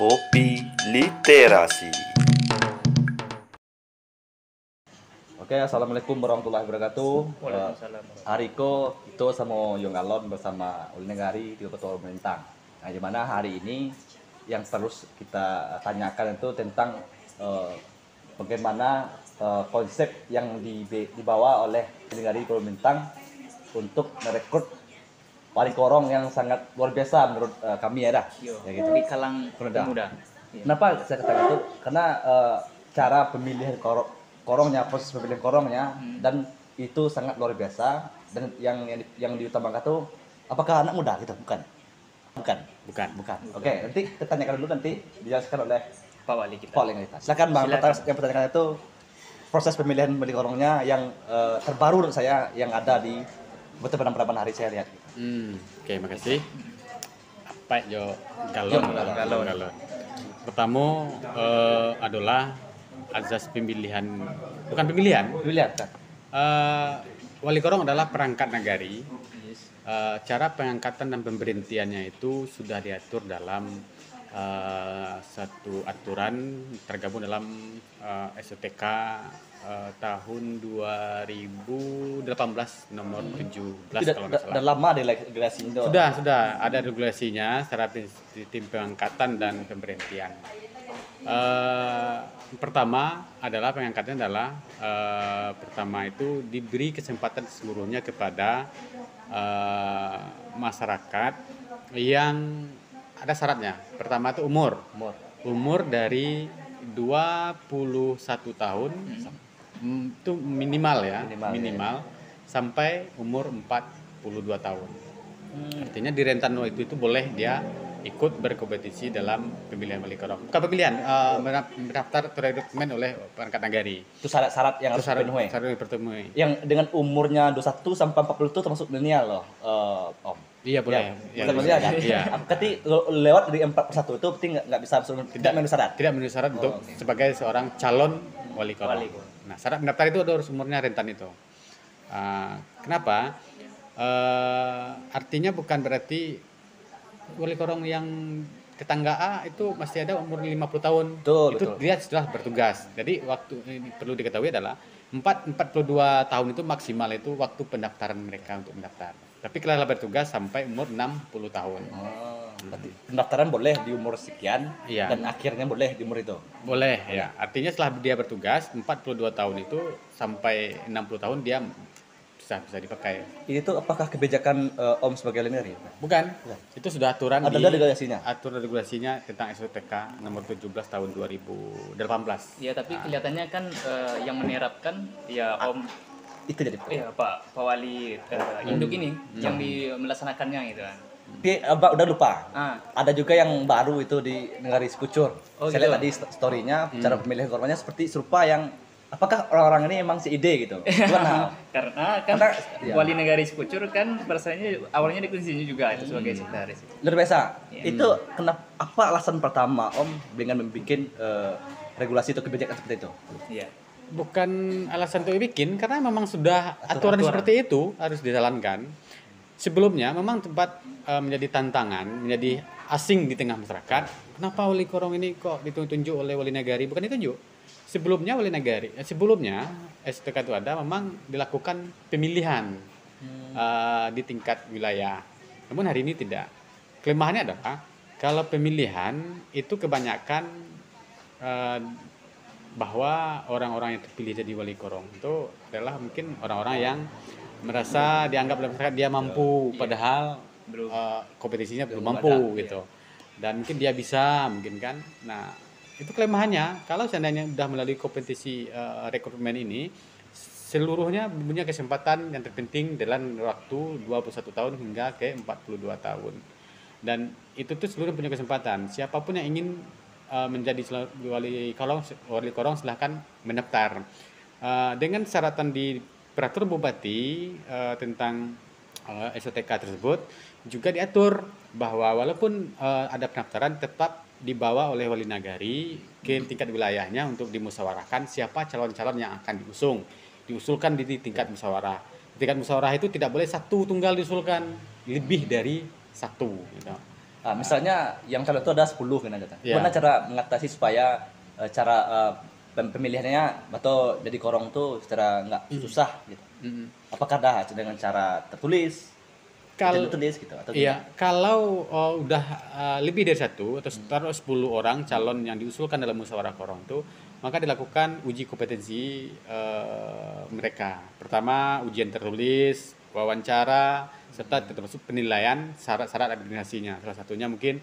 Kopi Literasi. Oke, assalamualaikum warahmatullahi wabarakatuh. Waalaikumsalam. Hari itu sama Yung Alon bersama Ulin Negari di Ketua Pemerintah. Nah, di mana hari ini yang terus kita tanyakan itu tentang bagaimana konsep yang dibawa oleh Ulin Negari Pemerintah untuk merekrut wali korong yang sangat luar biasa menurut kami ya dah. Ya gitu. Di kalang pemuda. Iya. Kenapa saya katakan itu? Karena cara pemilihan korongnya, proses pemilihan korongnya, dan itu sangat luar biasa. Dan yang diutamakan itu, apakah anak muda gitu? Bukan. Oke, nanti kita tanyakan dulu, nanti dijelaskan oleh Pak Wali kita. Pak Wali kita. Silakan Bang. Silakan. Yang pertanyaan itu proses pemilihan pemilih korongnya yang terbaru menurut saya yang ada di beberapa hari saya lihat. Oke, makasih. Apa jo galon. Pertama adalah azas pemilihan, bukan pemilihan. Lihat kan? Wali korong adalah perangkat nagari. Cara pengangkatan dan pemberhentiannya itu sudah diatur dalam satu aturan tergabung dalam SOTK tahun 2018 nomor 17 kalau nggak salah. Sudah lama regulasi itu. Sudah ada regulasinya secara sistem pengangkatan dan pemberhentian. Pertama adalah pengangkatan adalah pertama itu diberi kesempatan seluruhnya kepada masyarakat yang ada syaratnya. Pertama itu umur dari 21 tahun itu minimal ya, minimal sampai umur 42 tahun. Artinya di rentan itu boleh dia ikut berkompetisi dalam pemilihan wali korong. Bukan pemilihan, mendaftar terrekrutmen oleh perangkat nagari. Itu syarat yang harus dipenuhi. Syarat dipenuhi. Yang dengan umurnya 21 sampai 40 itu termasuk milenial loh, Om. Iya boleh. Ya, milenial kan? Iya. Berarti lewat dari 41 itu berarti nggak bisa tidak memenuhi syarat. Tidak memenuhi syarat untuk sebagai seorang calon wali korong. Nah, syarat mendaftar itu harus umurnya rentan itu. Kenapa? Artinya bukan berarti wali korong yang tetangga A itu masih ada umur 50 tahun. Betul. Dia sudah bertugas. Jadi waktu ini perlu diketahui adalah 42 tahun itu maksimal itu waktu pendaftaran mereka untuk mendaftar. Tapi kalau bertugas sampai umur 60 tahun. Berarti pendaftaran boleh di umur sekian, Iya. dan akhirnya boleh di umur itu. Boleh ya. Artinya setelah dia bertugas 42 tahun itu sampai 60 tahun dia bisa dipakai. Ini tuh apakah kebijakan Om sebagai milenial? Bukan. Itu sudah aturan Ada regulasinya. Aturan regulasinya tentang SOTK nomor 17 tahun 2018. Ya, tapi kelihatannya kan yang menerapkan ya Om Itu jadi. Pak Wali induk ini yang melaksanakannya gitu kan. Tapi Abang udah lupa. Ada juga yang baru itu di Negari Sekucur. Saya lihat tadi story-nya, cara pemilihan korbannya seperti serupa yang apakah orang-orang ini emang seide gitu? Gimana? Karena Wali Negari Sekucur kan perasaannya awalnya di sini juga itu sebagai sekretaris. Luar biasa. Itu kenapa? Apa alasan pertama Om dengan membuat regulasi atau kebijakan seperti itu? Iya. Bukan alasan untuk bikin, karena memang sudah aturan seperti itu harus dijalankan. Sebelumnya memang tempat menjadi tantangan, menjadi asing di tengah masyarakat. Kenapa wali korong ini kok ditunjuk oleh wali nagari? Bukan ditunjuk. Sebelumnya STK itu ada memang dilakukan pemilihan di tingkat wilayah. Namun hari ini tidak. Kelemahannya adalah kalau pemilihan itu kebanyakan bahwa orang-orang yang terpilih jadi wali korong itu adalah mungkin orang-orang yang merasa dianggap oleh masyarakat dia mampu, padahal kompetisinya belum mampu gitu. Dan mungkin dia bisa, mungkin kan. Nah, itu kelemahannya. Kalau seandainya sudah melalui kompetisi rekrutmen ini, seluruhnya punya kesempatan yang terpenting dalam waktu 21 tahun hingga ke 42 tahun. Dan itu tuh seluruh punya kesempatan. Siapapun yang ingin menjadi wali korong silahkan mendaftar. Dengan syaratan di peraturan bupati tentang SOTK tersebut juga diatur bahwa walaupun ada pendaftaran tetap dibawa oleh wali nagari ke tingkat wilayahnya untuk dimusyawarahkan siapa calon-calon yang akan diusulkan di tingkat musyawarah. Tingkat musyawarah itu tidak boleh satu tunggal diusulkan, lebih dari satu gitu. Misalnya yang calon itu ada 10 kan aja. Iya. Gimana cara mengatasi supaya pemilihannya atau jadi korong tuh secara nggak susah gitu? Apakah ada dengan cara tertulis? Kalau Tertulis gitu atau iya, kalau udah lebih dari satu atau taruh 10 orang calon yang diusulkan dalam musyawarah korong itu, maka dilakukan uji kompetensi mereka. Pertama ujian tertulis, wawancara, serta termasuk penilaian syarat-syarat administrasinya. Salah satunya mungkin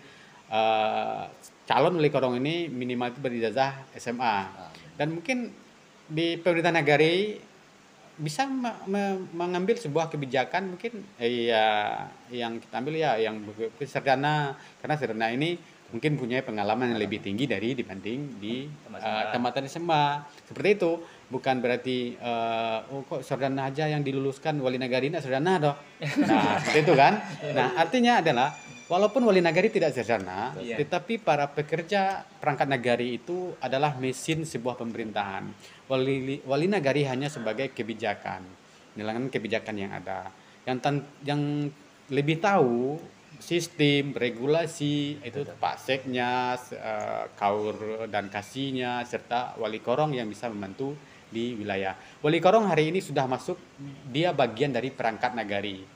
calon wali korong ini minimal itu berijazah SMA. Dan mungkin di pemerintah negari bisa mengambil sebuah kebijakan mungkin yang kita ambil ya yang sarjana, karena sarjana ini mungkin punya pengalaman yang lebih tinggi dibanding di tamatan SMA. Seperti itu, bukan berarti kok sarjana aja yang diluluskan wali nagari ini sarjana dong. Nah, seperti itu kan. Nah, artinya adalah walaupun wali nagari tidak sarjana, tetapi para pekerja perangkat nagari itu adalah mesin sebuah pemerintahan. Wali nagari hanya sebagai kebijakan, menjalankan kebijakan yang ada. Yang lebih tahu sistem, regulasi itu Pak Seknya, Kaur dan Kasihnya, serta wali korong yang bisa membantu di wilayah. Wali korong hari ini sudah masuk, dia bagian dari perangkat nagari.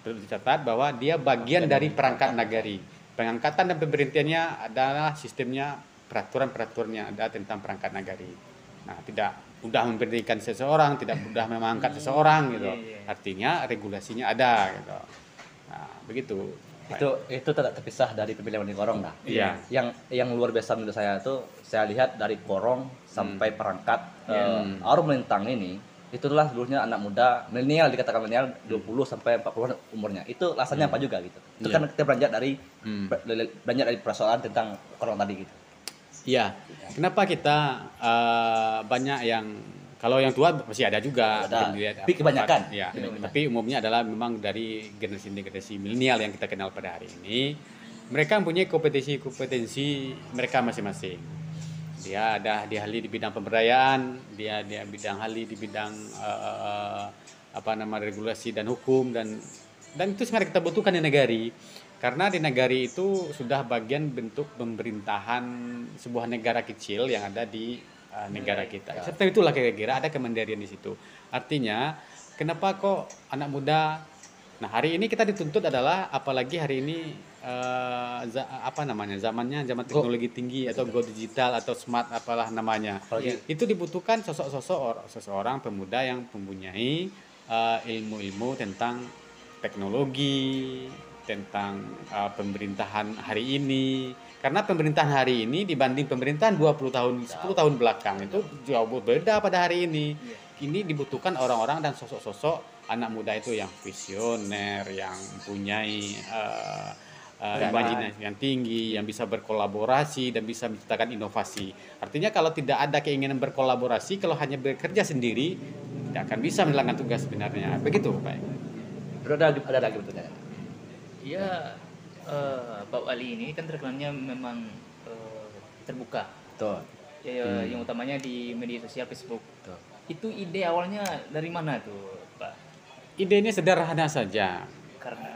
Perlu dicatat bahwa dia bagian dari perangkat nagari. Pengangkatan dan pemberhentiannya adalah sistemnya peraturan-peraturannya ada tentang perangkat nagari. Nah, tidak mudah memberhentikan seseorang, tidak mudah mengangkat seseorang gitu. Artinya regulasinya ada gitu. Nah, begitu. Itu tidak terpisah dari pemilihan wali korong nah. Iya. Yang luar biasa menurut saya itu saya lihat dari korong sampai perangkat orang melintang ini itulah seluruhnya anak muda milenial, dikatakan milenial 20 sampai 40 umurnya. Itu alasannya apa juga gitu. Itu kan kita beranjak dari persoalan tentang korong tadi gitu. Iya. Kenapa kita banyak yang kalau yang tua masih ada juga, tapi kebanyakan. Ya, tapi umumnya adalah memang dari generasi milenial yang kita kenal pada hari ini. Mereka mempunyai kompetensi mereka masing-masing. Dia ada di ahli di bidang pemberdayaan, dia bidang ahli di bidang regulasi dan hukum dan itu sangat kita butuhkan di negari. Karena di negari itu sudah bagian bentuk pemerintahan sebuah negara kecil yang ada di negara kita. Seperti itulah kira-kira ada kemandirian di situ. Artinya, kenapa kok anak muda? Nah, hari ini kita dituntut adalah apalagi hari ini zamannya zaman teknologi tinggi atau go digital atau smart apalah namanya. Itu dibutuhkan seseorang pemuda yang mempunyai ilmu-ilmu tentang teknologi, tentang pemerintahan hari ini. Karena pemerintahan hari ini dibanding pemerintahan 10 tahun belakang itu jauh berbeda pada hari ini. Ini dibutuhkan orang-orang dan sosok-sosok anak muda itu yang visioner, yang mempunyai imajinasi yang tinggi, yang bisa berkolaborasi dan bisa menciptakan inovasi. Artinya kalau tidak ada keinginan berkolaborasi, kalau hanya bekerja sendiri, tidak akan bisa menjalankan tugas sebenarnya. Begitu, Pak. Ada lagi betulnya. Iya, Pak Wali ini kan terkenalnya memang terbuka. Betul. Ya, yang utamanya di media sosial Facebook. Betul. Itu ide awalnya dari mana tuh, Pak? Idenya sederhana saja. Karena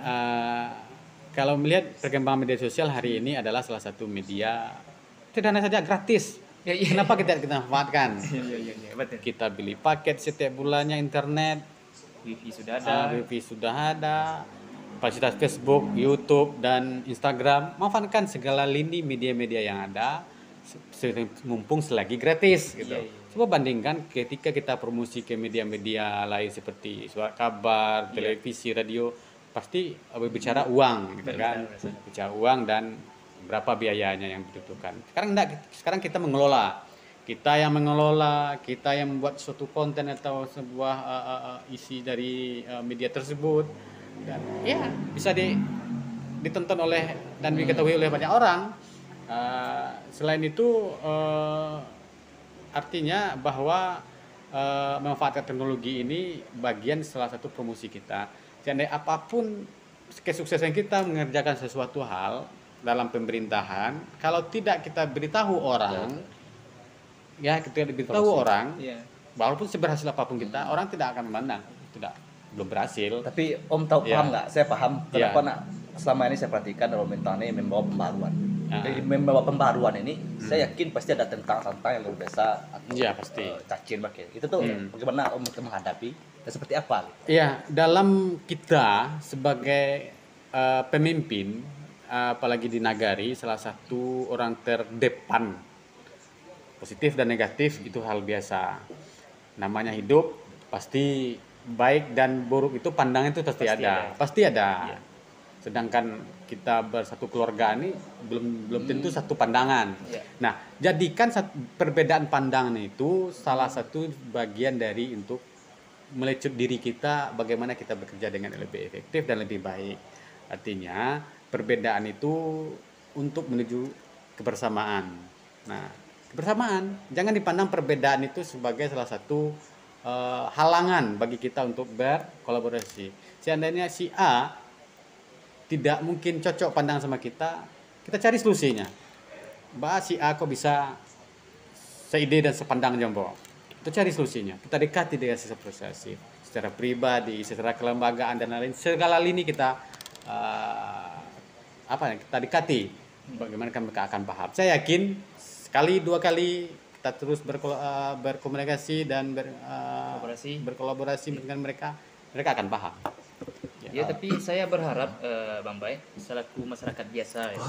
kalau melihat perkembangan media sosial hari ini adalah salah satu media sederhana saja, gratis. Kenapa kita manfaatkan? Betul. Kita beli paket setiap bulannya internet, Wifi sudah ada. Wifi sudah ada, fasilitas Facebook, YouTube dan Instagram. Manfaatkan segala lini media-media yang ada, mumpung selagi gratis gitu. Coba bandingkan ketika kita promosi ke media-media lain seperti surat kabar, televisi, radio, pasti berbicara uang gitu kan. Bicara uang dan berapa biayanya yang dibutuhkan. Sekarang kita mengelola. Kita yang mengelola, kita yang membuat suatu konten atau sebuah isi dari media tersebut. Dan ya bisa ditonton oleh dan diketahui oleh banyak orang. Selain itu artinya bahwa memanfaatkan teknologi ini bagian salah satu promosi kita. Jadi apapun kesuksesan kita mengerjakan sesuatu hal dalam pemerintahan, kalau tidak kita beritahu orang, ketika diberitahu orang, walaupun seberhasil apapun kita, orang tidak akan memandang belum berhasil. Tapi Om tahu paham nggak? Saya paham kenapa nak selama ini saya perhatikan Raul Mentan ini membawa pembaruan. Ah. Jadi membawa pembaruan ini, saya yakin pasti ada tentang yang luar biasa atau Iya, pasti. cacing makin. Itu tuh bagaimana Om menghadapi dan seperti apa? Iya, dalam kita sebagai pemimpin, apalagi di nagari, salah satu orang terdepan, positif dan negatif itu hal biasa. Namanya hidup, pasti baik dan buruk itu pandangan itu pasti ada. Pasti ada. Iya. Sedangkan kita bersatu keluarga ini belum tentu satu pandangan. Iya. Nah, jadikan perbedaan pandangan itu salah satu bagian dari untuk melecut diri kita bagaimana kita bekerja dengan lebih efektif dan lebih baik. Artinya perbedaan itu untuk menuju kebersamaan. Nah, kebersamaan jangan dipandang perbedaan itu sebagai salah satu halangan bagi kita untuk berkolaborasi. Seandainya si A tidak mungkin cocok pandang sama kita cari solusinya. Mbak si A kok bisa seide dan sepandang jombo. Kita cari solusinya. Kita dekati dengan sisi prosesif, secara pribadi, secara kelembagaan dan lain-lain. Segala lini kita kita dekati. Bagaimana mereka akan paham. Saya yakin sekali dua kali kita terus berkomunikasi dan berkolaborasi dengan mereka akan paham. Ya, tapi saya berharap Bang Bay selaku masyarakat biasa ya,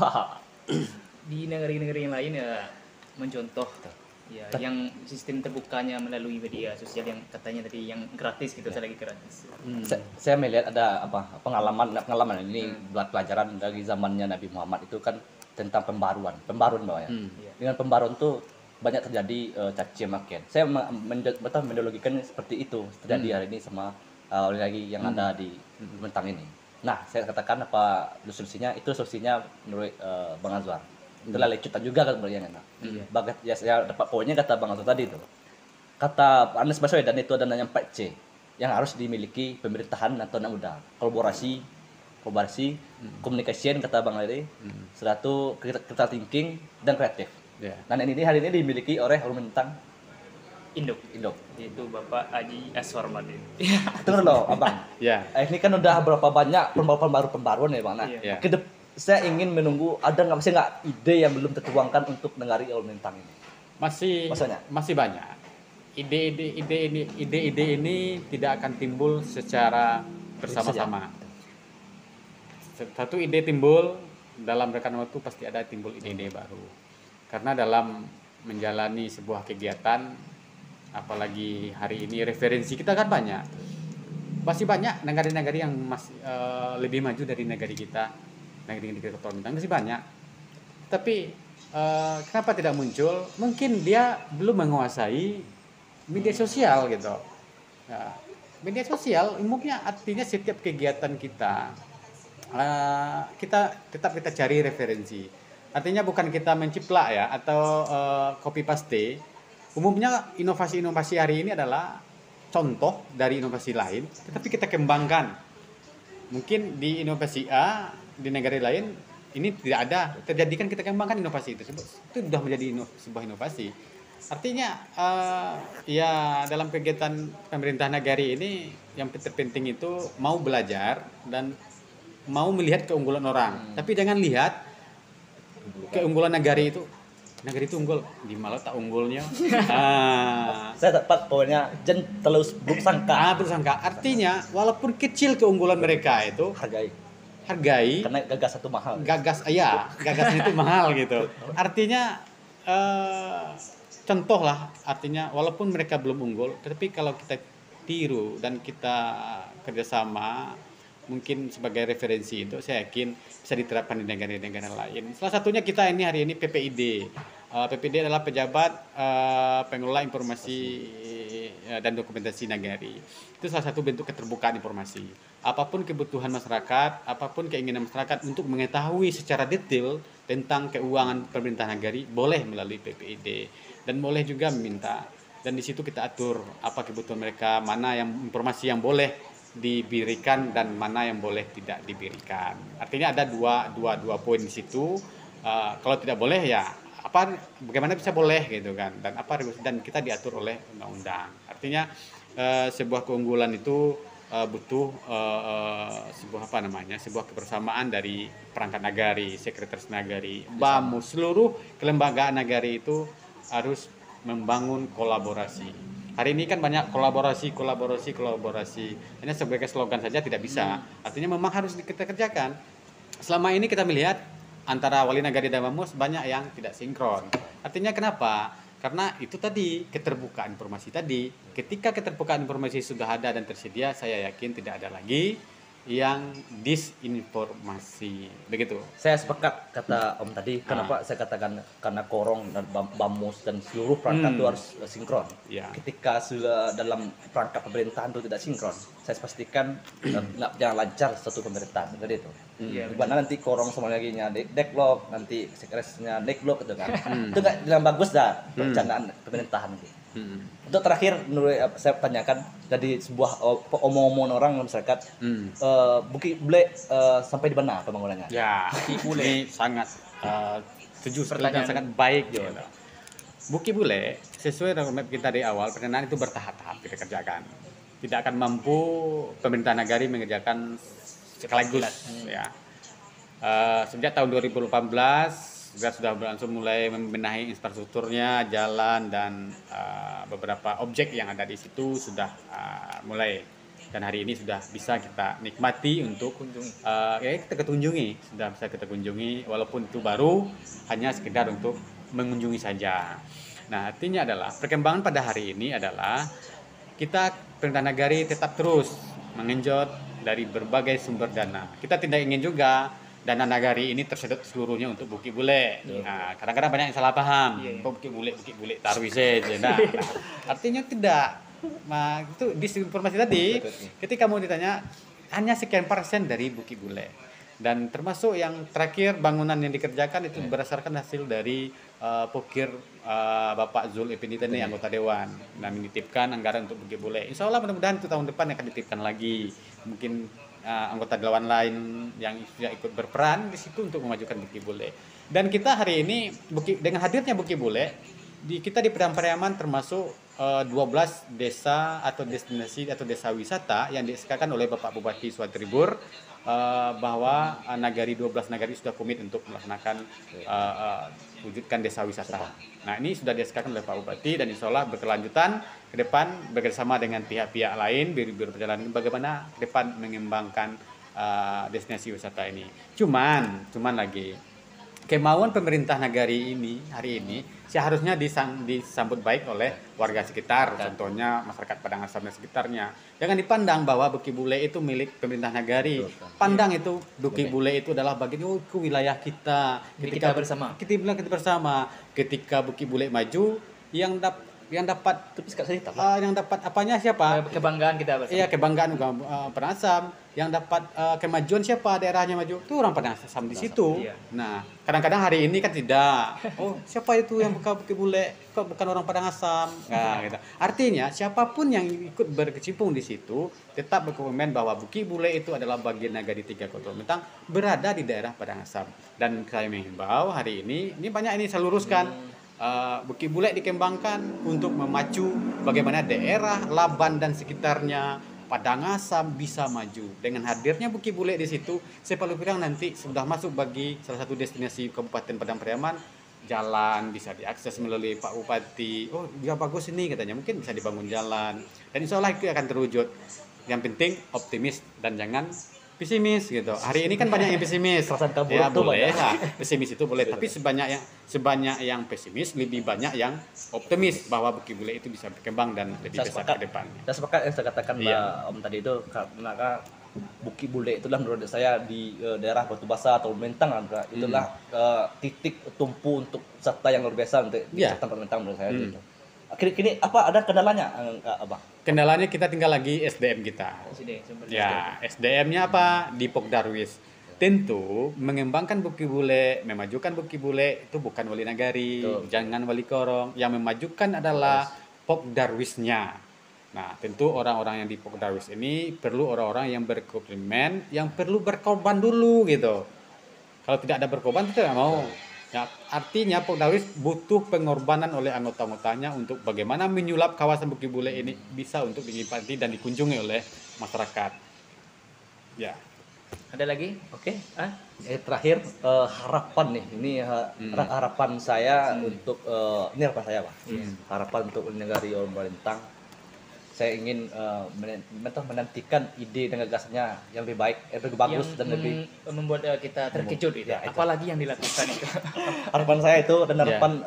di negara-negara yang lain ya mencontoh ya yang sistem terbukanya melalui media sosial yang katanya tadi yang gratis gitu, saya lagi gratis. Saya melihat ada pengalaman ini buat pelajaran dari zamannya Nabi Muhammad itu kan tentang pembaruan Mbak ya. Dengan pembaruan tuh banyak terjadi caci makian. Saya mendelogikan seperti itu terjadi hari ini sama lagi yang ada di Mentang ini. Nah, saya katakan apa solusinya? Itu solusinya menurut Bang Azwar. Itulah lecutan juga kan sebenarnya. Bagat ya saya dapat poinnya kata Bang Azwar tadi itu. Kata Anies Baswedan itu ada namanya 4C yang harus dimiliki pemerintahan atau anak muda. Kolaborasi, communication kata Bang tadi. Satu critical thinking dan kreatif. Dan ini hari ini dimiliki oleh Mentang Induk. Yaitu Bapak Haji Aswar Madin. Tunggu loh, Abang. Ya. Ini kan udah berapa banyak pembaruan ya, Bang. Nah, Iya. saya ingin menunggu ada nggak ide yang belum tertuangkan untuk negari Mentang ini. Masih banyak. Ide-ide ini tidak akan timbul secara bersama-sama. Satu ide timbul dalam rekan waktu pasti ada timbul ide-ide baru. Karena dalam menjalani sebuah kegiatan, apalagi hari ini referensi kita kan banyak. Masih banyak negara-negara yang masih lebih maju dari negara kita. Negara Mentang masih banyak. Tapi kenapa tidak muncul? Mungkin dia belum menguasai media sosial gitu. Nah, media sosial umumnya artinya setiap kegiatan kita kita cari referensi. Artinya bukan kita menciplak ya atau copy paste. Umumnya inovasi-inovasi hari ini adalah contoh dari inovasi lain, tetapi kita kembangkan. Mungkin di inovasi A di negara lain ini tidak ada, terjadikan kita kembangkan inovasi itu sudah menjadi sebuah inovasi. Artinya ya dalam kegiatan pemerintah negari ini yang terpenting itu mau belajar dan mau melihat keunggulan orang, tapi jangan lihat keunggulan negari itu unggul, di malah tak unggulnya. Saya dapat poinnya terus bersangka. Artinya walaupun kecil keunggulan mereka itu hargai karena gagas satu mahal. Gagasnya itu mahal gitu. Artinya contoh lah, artinya walaupun mereka belum unggul, tetapi kalau kita tiru dan kita kerjasama mungkin sebagai referensi itu saya yakin bisa diterapkan di negara-negara lain. Salah satunya kita hari ini PPID. PPID adalah pejabat pengelola informasi dan dokumentasi nagari. Itu salah satu bentuk keterbukaan informasi. Apapun kebutuhan masyarakat, apapun keinginan masyarakat untuk mengetahui secara detail tentang keuangan pemerintah nagari boleh melalui PPID dan boleh juga meminta. Dan di situ kita atur apa kebutuhan mereka, mana yang informasi yang boleh diberikan dan mana yang boleh tidak diberikan. Artinya ada dua poin di situ. Kalau tidak boleh ya bagaimana bisa boleh gitu kan, dan kita diatur oleh undang-undang. Artinya sebuah keunggulan itu butuh sebuah sebuah kebersamaan dari perangkat nagari, sekretaris nagari, BAMU, seluruh kelembagaan nagari itu harus membangun kolaborasi. Hari ini kan banyak kolaborasi. Hanya sebagai slogan saja tidak bisa. Artinya memang harus kita kerjakan. Selama ini kita melihat antara wali nagari dan BAMUS banyak yang tidak sinkron. Artinya kenapa? Karena itu tadi, keterbukaan informasi tadi. Ketika keterbukaan informasi sudah ada dan tersedia, saya yakin tidak ada lagi yang disinformasi. Begitu. Saya sepakat kata Om tadi. Kenapa saya katakan karena Korong dan BAMUS dan seluruh perangkat itu harus sinkron. Ya. Ketika sudah dalam perangkat pemerintahan itu tidak sinkron, saya pastikan jangan lancar satu pemerintahan. Jadi itu. Gimana nanti Korong sama lagi deadlock, nanti sekretarisnya deadlock gitu kan. Itu nggak jalan bagus dah perencanaan pemerintahan gitu. Untuk terakhir menurut saya tanyakan dari sebuah omong-omongan orang masyarakat, Bukit Bule sampai di mana pembangunannya? Ya, ini sangat setuju, pertanyaan sangat baik gitu. Bukit Bule sesuai roadmap kita di awal, perkenalan itu bertahap-tahap kita kerjakan. Tidak akan mampu pemerintah nagari mengerjakan sekaligus ya. Sejak tahun 2018 sudah berlangsung mulai membenahi infrastrukturnya, jalan dan beberapa objek yang ada di situ sudah mulai, dan hari ini sudah bisa kita nikmati untuk kita kunjungi walaupun itu baru hanya sekedar untuk mengunjungi saja. Nah, artinya adalah perkembangan pada hari ini adalah kita pemerintah nagari tetap terus mengenjot dari berbagai sumber dana. Kita tidak ingin juga dana nagari ini tersedot seluruhnya untuk Bukit Bule. Nah, kadang-kadang banyak yang salah paham. Bukit Bule taruh saja. Nah, artinya tidak. Nah, itu disinformasi tadi. Ketika mau ditanya, hanya sekian persen dari Bukit Bule. Dan termasuk yang terakhir bangunan yang dikerjakan itu berdasarkan hasil dari pokir Bapak Zul Effendi ini anggota dewan, dan menitipkan anggaran untuk Bukit Bule. Insya Allah mudah-mudahan itu tahun depan akan dititipkan lagi. Mungkin anggota dewan lain yang sudah ikut berperan di situ untuk memajukan Bukit Bule. Dan kita hari ini dengan hadirnya Bukit Bule, kita di Padang Pariaman termasuk 12 desa atau destinasi atau desa wisata yang di-SK-kan oleh Bapak Bupati Suwatribur, bahwa 12 nagari sudah komit untuk melaksanakan wujudkan desa wisata. Nah, ini sudah di-SK-kan oleh Pak Bupati, dan insya Allah berkelanjutan ke depan bekerjasama dengan pihak-pihak lain biro perjalanan bagaimana ke depan mengembangkan destinasi wisata ini. Cuman lagi kemauan pemerintah nagari ini hari ini seharusnya disambut baik oleh warga sekitar, contohnya masyarakat Padang Asam dan sekitarnya. Jangan dipandang bahwa Bukit Bule itu milik pemerintah nagari. Pandang itu Bukit Bule itu adalah bagian itu wilayah kita. Kita bersama. Kita bilang kita bersama. Ketika Bukit Bule maju, yang dapat yang dapat apanya siapa? Kebanggaan kita bersama. Iya, kebanggaan Padang Asam. Yang dapat kemajuan siapa, daerahnya maju, itu orang Padang Asam di situ. Iya. Nah, kadang-kadang hari ini kan tidak. Oh, siapa itu yang buka Bukit Bule? Kok bukan orang Padang Asam? Nah, gitu. Artinya siapapun yang ikut berkecimpung di situ tetap berkomitmen bahwa Bukit Bule itu adalah bagian nagari 3 Kota Mentang berada di daerah Padang Asam. Dan saya menghimbau hari ini banyak ini saya luruskan. Bukit Bule dikembangkan untuk memacu bagaimana daerah Laban dan sekitarnya Padang Asam bisa maju. Dengan hadirnya Bukit Bule di situ, saya paling bilang nanti sudah masuk bagi salah satu destinasi Kabupaten Padang Pariaman. Jalan bisa diakses melalui Pak Bupati. Oh, ya bagus ini katanya, mungkin bisa dibangun jalan. Dan insya Allah itu akan terwujud. Yang penting optimis dan jangan pesimis gitu. Hari ini kan banyak yang pesimis. Ya boleh lah, pesimis itu boleh. Tapi sebanyak yang pesimis, lebih banyak yang optimis bahwa Bukit Bule itu bisa berkembang dan lebih besar ke depan. Saya sepakat yang saya katakan Om tadi itu, karena Bukit Bule itulah menurut saya di daerah Batu Basa atau Mentang itulah titik tumpu untuk wisata yang luar biasa untuk wisata Mentang menurut saya gitu. Kini apa ada kendalanya, Abang? Kendalanya kita tinggal lagi SDM kita. Ya, SDM-nya apa? Di Pokdarwis. Tentu mengembangkan Bukit Bule, memajukan Bukit Bule itu bukan wali nagari, jangan wali korong. Yang memajukan adalah Pokdarwisnya. Nah, tentu orang-orang yang di Pokdarwis ini perlu orang-orang yang berkomitmen, yang perlu berkorban dulu gitu. Kalau tidak ada berkorban kita tidak mau. Ya, artinya Pokdawis butuh pengorbanan oleh anggota-anggotanya untuk bagaimana menyulap kawasan Bukit Bule ini bisa untuk dinikmati dan dikunjungi oleh masyarakat. Ya. Ada lagi? Oke. Terakhir harapan nih. Ini harapan saya untuk ini harapan saya, Pak. Harapan untuk negari Orang Balintang. Saya ingin menantikan ide dan gagasannya yang lebih baik, lebih bagus dan lebih membuat kita terkejut itu. Ya, itu. Apalagi yang dilakukan itu. Harapan saya itu dan harapan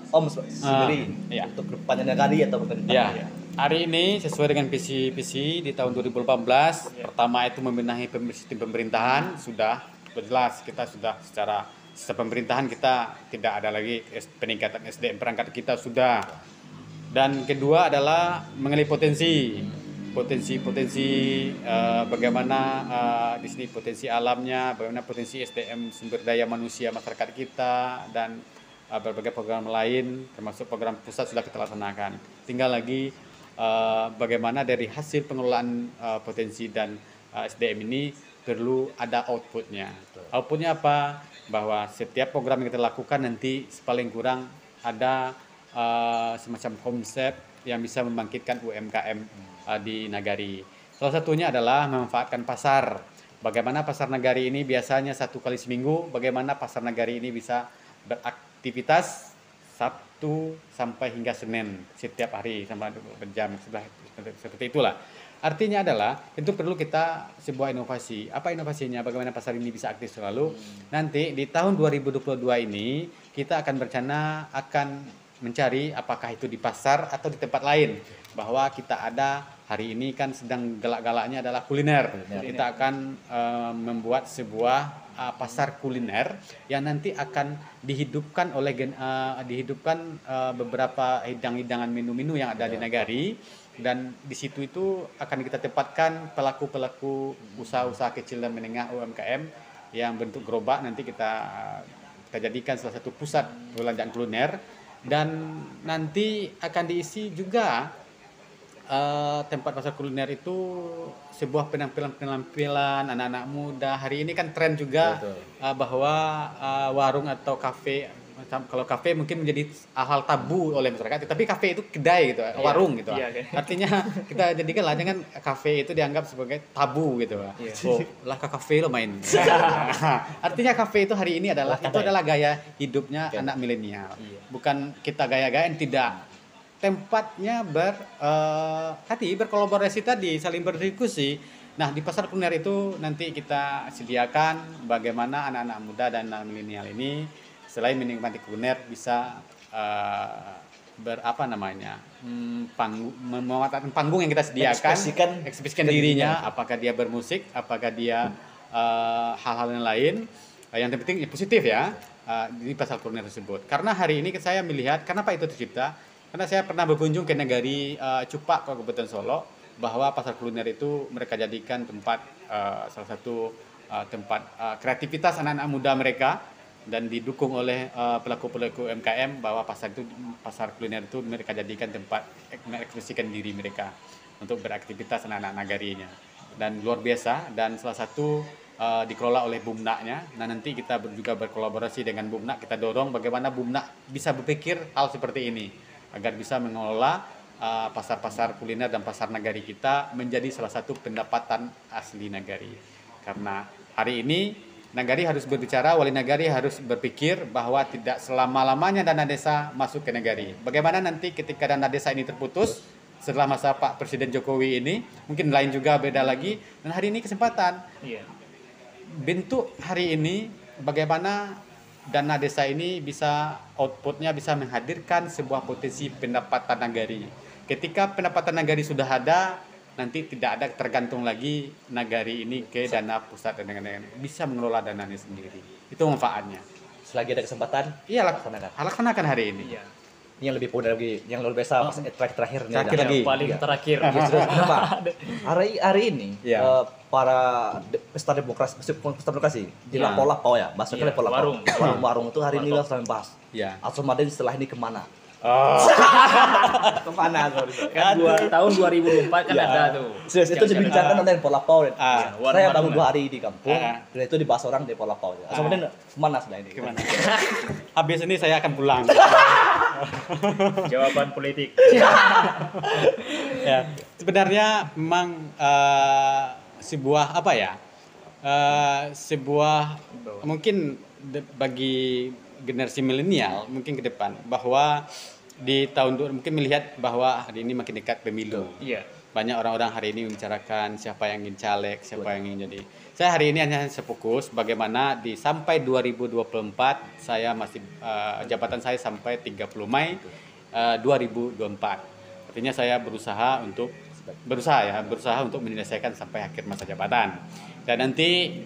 Om sendiri ya. untuk kedepannya negari atau pemerintah. Ya. Hari ini sesuai dengan visi di tahun 2018, pertama itu membenahi sistem pemerintahan, sudah jelas kita sudah secara sistem pemerintahan kita tidak ada lagi peningkatan SDM perangkat kita sudah. Dan kedua adalah mengenai potensi bagaimana di sini potensi alamnya, bagaimana potensi SDM sumber daya manusia masyarakat kita dan berbagai program lain termasuk program pusat sudah kita laksanakan. Tinggal lagi bagaimana dari hasil pengelolaan potensi dan SDM ini perlu ada outputnya. Outputnya apa? Bahwa setiap program yang kita lakukan nanti paling kurang ada semacam konsep yang bisa membangkitkan UMKM di Nagari. Salah satunya adalah memanfaatkan pasar. Bagaimana pasar Nagari ini biasanya 1 kali seminggu, bagaimana pasar Nagari ini bisa beraktivitas Sabtu sampai hingga Senin setiap hari sampai berjam seperti itulah. Artinya adalah itu perlu kita sebuah inovasi. Apa inovasinya? Bagaimana pasar ini bisa aktif selalu? Nanti di tahun 2022 ini kita akan berencana akan mencari apakah itu di pasar atau di tempat lain, bahwa kita ada hari ini kan sedang galak-galaknya adalah kuliner. Kita akan membuat sebuah pasar kuliner yang nanti akan dihidupkan beberapa hidangan minum-minum yang ada di Nagari, dan di situ itu akan kita tempatkan pelaku-pelaku usaha-usaha kecil dan menengah UMKM yang bentuk gerobak. Nanti kita jadikan salah satu pusat perbelanjaan kuliner. Dan nanti akan diisi juga tempat pasar kuliner itu sebuah penampilan anak-anak muda. Hari ini kan tren juga bahwa warung atau kafe, kalau kafe mungkin menjadi hal tabu oleh masyarakat, tapi kafe itu kedai gitu, warung gitu. Artinya kita jadikanlah jangan kafe itu dianggap sebagai tabu gitu. Oh, lah ke kafe lo main. Artinya kafe itu hari ini adalah gaya hidupnya anak milenial. Bukan kita gaya-gayaan, tidak. Tempatnya berkolaborasi tadi, saling berdiskusi. Nah, di pasar kuliner itu nanti kita sediakan bagaimana anak-anak muda dan anak milenial ini selain menikmati kuliner bisa memanfaatkan panggung yang kita sediakan, ekspresikan dirinya, apakah dia bermusik, apakah dia hal-hal yang lain, yang penting positif ya di pasar kuliner tersebut. Karena hari ini saya melihat kenapa itu tercipta, karena saya pernah berkunjung ke Nagari Cupak, Kabupaten Solo, bahwa pasar kuliner itu mereka jadikan tempat salah satu tempat kreativitas anak-anak muda mereka, dan didukung oleh pelaku-pelaku UMKM bahwa pasar kuliner itu mereka jadikan tempat mengekspresikan diri mereka untuk beraktivitas anak-anak Nagarinya, dan luar biasa. Dan salah satu dikelola oleh Bumnaknya. Nah, nanti kita juga berkolaborasi dengan Bumnak, kita dorong bagaimana Bumnak bisa berpikir hal seperti ini agar bisa mengelola pasar-pasar kuliner dan pasar Nagari kita menjadi salah satu pendapatan asli Nagari. Karena hari ini Nagari harus berbicara, wali Nagari harus berpikir bahwa tidak selama-lamanya dana desa masuk ke Nagari. Bagaimana nanti ketika dana desa ini terputus setelah masa Pak Presiden Jokowi ini, mungkin lain juga beda lagi. Dan hari ini kesempatan. Bentuk hari ini bagaimana dana desa ini bisa outputnya bisa menghadirkan sebuah potensi pendapatan Nagari. Ketika pendapatan Nagari sudah ada, nanti tidak ada tergantung lagi Nagari ini ke dana pusat dan dengan bisa mengelola dananya sendiri. Itu manfaatnya. Selagi ada kesempatan, laksanakan hari ini. Ini yang lebih populer lagi, yang luar biasa terakhir lagi. Paling terakhir. Hari ini para pesta demokrasi di Lapo-Lapo ya, bahasanya Lapo-Lapo. Warung itu hari ini sedang bahas. Asal Maden setelah ini kemana? Kemana sorry. Kan tahun 2024 kan ada tuh. Serius, itu dibincangkan nanti di Polapau. Saya warna-warna. baru 2 hari di kampung, Ah. dan itu dibahas orang di Polapau. Kemudian kemana sudah ini? Gimana? Habis ini saya akan pulang. Jawaban politik. Ya, sebenarnya memang sebuah apa ya? Sebuah mungkin bagi generasi milenial mungkin ke depan bahwa di tahun mungkin melihat bahwa hari ini makin dekat pemilu. Iya. Banyak orang-orang hari ini membicarakan siapa yang ingin caleg, siapa yang ingin jadi. Saya hari ini hanya fokus bagaimana di sampai 2024 saya masih jabatan saya sampai 30 Mei 2024. Artinya saya berusaha untuk menyelesaikan sampai akhir masa jabatan. Dan nanti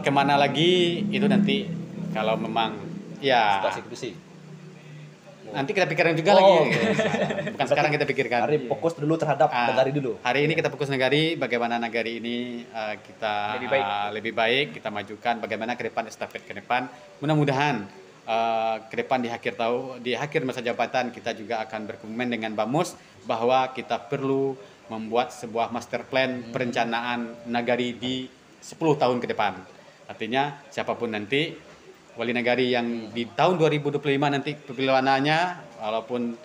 kemana lagi itu nanti kalau memang ya Situasi. nanti kita pikirkan juga Oh, lagi. oke. Bukan sekarang kita pikirkan. Hari fokus dulu terhadap negari dulu. Hari ini kita fokus negari, bagaimana negari ini kita Lebih baik. lebih baik, kita majukan, bagaimana ke depan estafet ke depan. Mudah-mudahan ke depan di akhir masa jabatan kita juga akan berkomitmen dengan Bamus bahwa kita perlu membuat sebuah master plan perencanaan nagari di 10 tahun ke depan. Artinya siapapun nanti wali nagari yang di tahun 2025 nanti pilihannya walaupun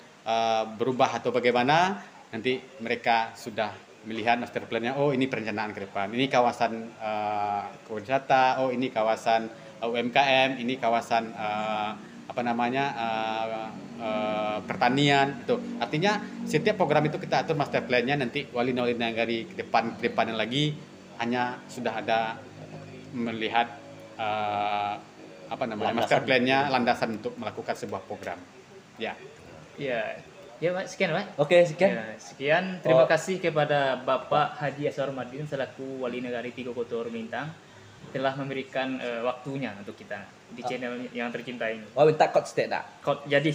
berubah atau bagaimana, nanti mereka sudah melihat master plan-nya, oh ini perencanaan ke depan, ini kawasan wisata, oh ini kawasan UMKM, ini kawasan pertanian itu. Artinya setiap program itu kita atur master plan-nya, nanti wali nagari ke depannya lagi hanya sudah ada melihat master plan-nya, landasan untuk melakukan sebuah program. Ya. Iya. Ya, Pak, sekian, Pak. Oke, sekian. Ya, sekian. Terima kasih kepada Bapak Haji Asharuddin selaku Wali Negari Tigo Kotor Bintang telah memberikan waktunya untuk kita di channel yang tercinta ini. Oh, minta quote state nak. Kot jadi.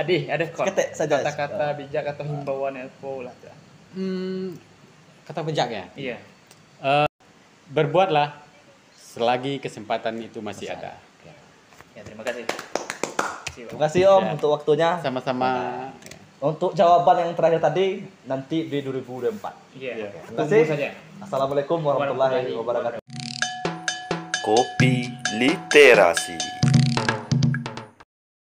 Ada kot. Ketik saja. Kata-kata bijak atau himbauan apa lah. Kata bijak ya. Iya. Berbuatlah selagi kesempatan itu masih ada. Ya, terima kasih. Terima kasih Om Ya. untuk waktunya. Sama-sama. Untuk jawaban yang terakhir tadi nanti di 2024. Iya. Terima Tunggu kasih. saja. Assalamualaikum warahmatullahi wabarakatuh. Kopi Literasi.